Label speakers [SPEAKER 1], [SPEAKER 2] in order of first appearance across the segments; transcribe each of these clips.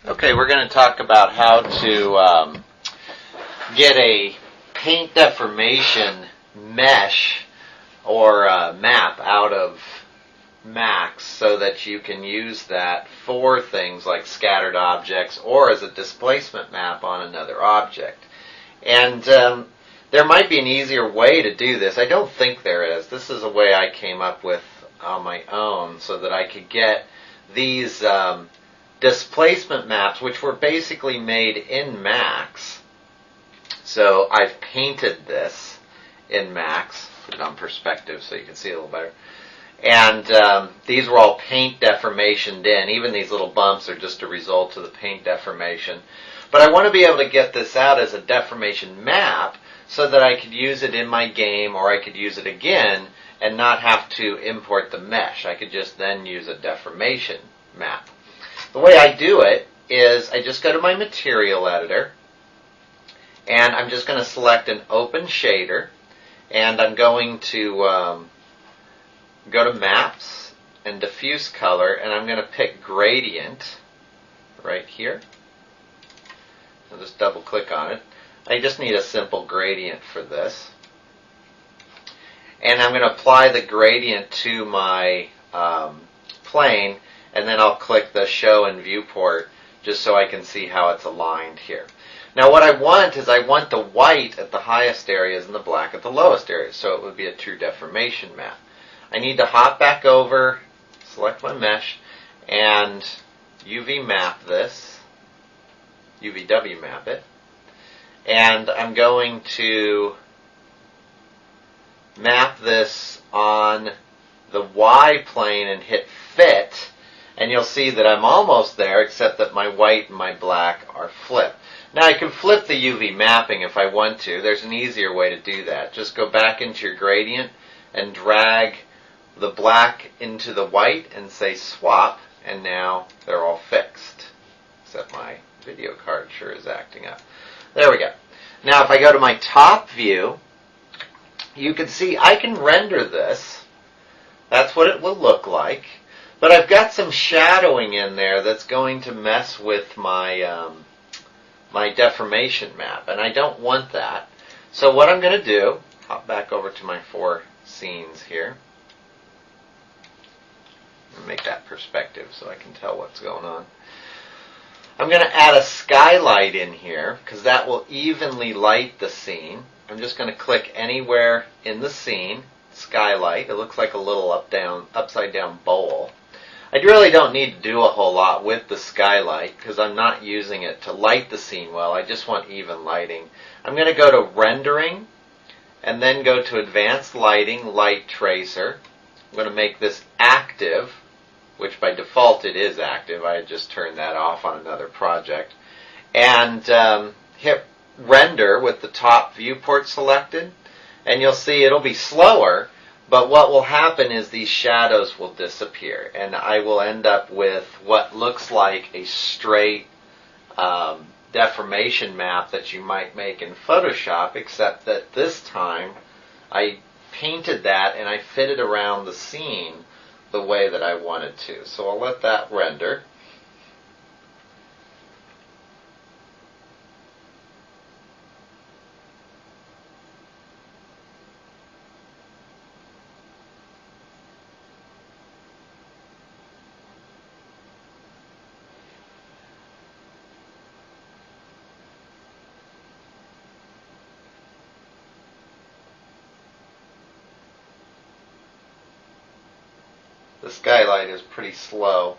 [SPEAKER 1] Okay, we're going to talk about how to get a paint deformation mesh or map out of Max so that you can use that for things like scattered objects or as a displacement map on another object. And there might be an easier way to do this. I don't think there is. This is a way I came up with on my own so that I could get these displacement maps, which were basically made in Max. So I've painted this in Max, put it on perspective so you can see it a little better. And these were all paint deformationed in. Even these little bumps are just a result of the paint deformation. But I want to be able to get this out as a deformation map so that I could use it in my game, or I could use it again and not have to import the mesh. I could just then use a deformation map. The way I do it is I just go to my material editor, and I'm just going to select an open shader, and I'm going to go to Maps and Diffuse Color, and I'm going to pick Gradient right here. I'll just double click on it. I just need a simple gradient for this. And I'm going to apply the gradient to my plane, and then I'll click the Show in Viewport just so I can see how it's aligned here. Now what I want is I want the white at the highest areas and the black at the lowest areas, so it would be a true deformation map. I need to hop back over, select my mesh, and UV map this, UVW map it, and I'm going to map this on the Y plane and hit Fit, and you'll see that I'm almost there, except that my white and my black are flipped. Now I can flip the UV mapping if I want to. There's an easier way to do that. Just go back into your gradient and drag the black into the white and say swap, and now they're all fixed. Except my video card sure is acting up. There we go. Now if I go to my top view, you can see I can render this. That's what it will look like. But I've got some shadowing in there that's going to mess with my my deformation map, and I don't want that. So what I'm going to do, hop back over to my 4 scenes here. Make that perspective so I can tell what's going on. I'm going to add a skylight in here because that will evenly light the scene. I'm just going to click anywhere in the scene, skylight. It looks like a little upside down bowl. I really don't need to do a whole lot with the skylight because I'm not using it to light the scene well. I just want even lighting. I'm going to go to Rendering and then go to Advanced Lighting, Light Tracer. I'm going to make this active, which by default it is active. I had just turned that off on another project. And hit Render with the top viewport selected. And you'll see it'll be slower, but what will happen is these shadows will disappear. And I will end up with what looks like a straight deformation map that you might make in Photoshop, except that this time I painted that and I fitted around the scene the way that I wanted to. So I'll let that render. The skylight is pretty slow.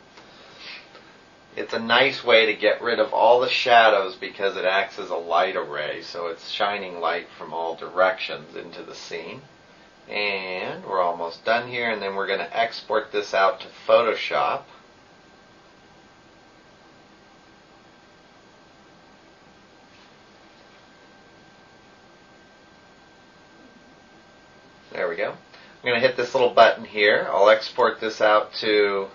[SPEAKER 1] It's a nice way to get rid of all the shadows because it acts as a light array, so it's shining light from all directions into the scene. And we're almost done here, and then we're going to export this out to Photoshop. There we go. I'm going to hit this little button here. I'll export this out to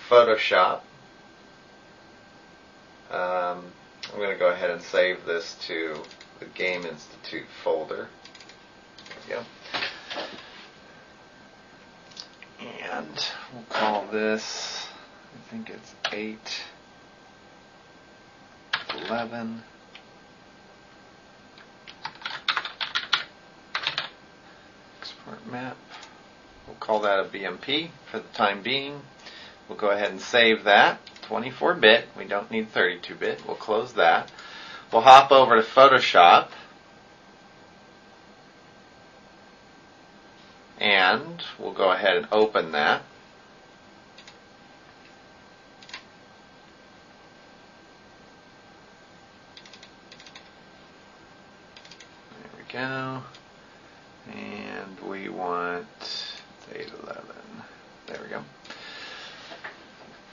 [SPEAKER 1] Photoshop. I'm going to go ahead and save this to the Game Institute folder. There we go. And we'll call this, I think it's 8 11. Export map. We'll call that a BMP for the time being. We'll go ahead and save that. 24-bit. We don't need 32-bit. We'll close that. We'll hop over to Photoshop. And we'll go ahead and open that. There we go. And we want 811. There we go.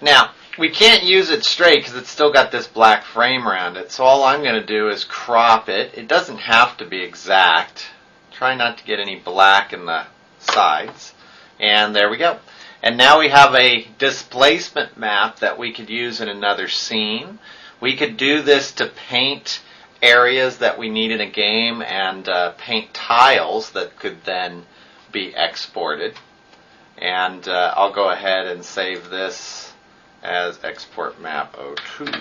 [SPEAKER 1] Now, we can't use it straight because it's still got this black frame around it. So all I'm going to do is crop it. It doesn't have to be exact. Try not to get any black in the sides. And there we go. And now we have a displacement map that we could use in another scene. We could do this to paint areas that we need in a game and paint tiles that could then be exported. And I'll go ahead and save this as export map 02.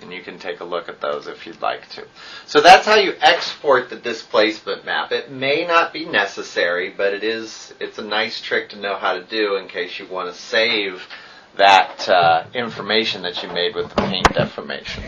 [SPEAKER 1] And you can take a look at those if you'd like to. So that's how you export the displacement map. It may not be necessary, but it's a nice trick to know how to do in case you want to save that information that you made with the paint deformations.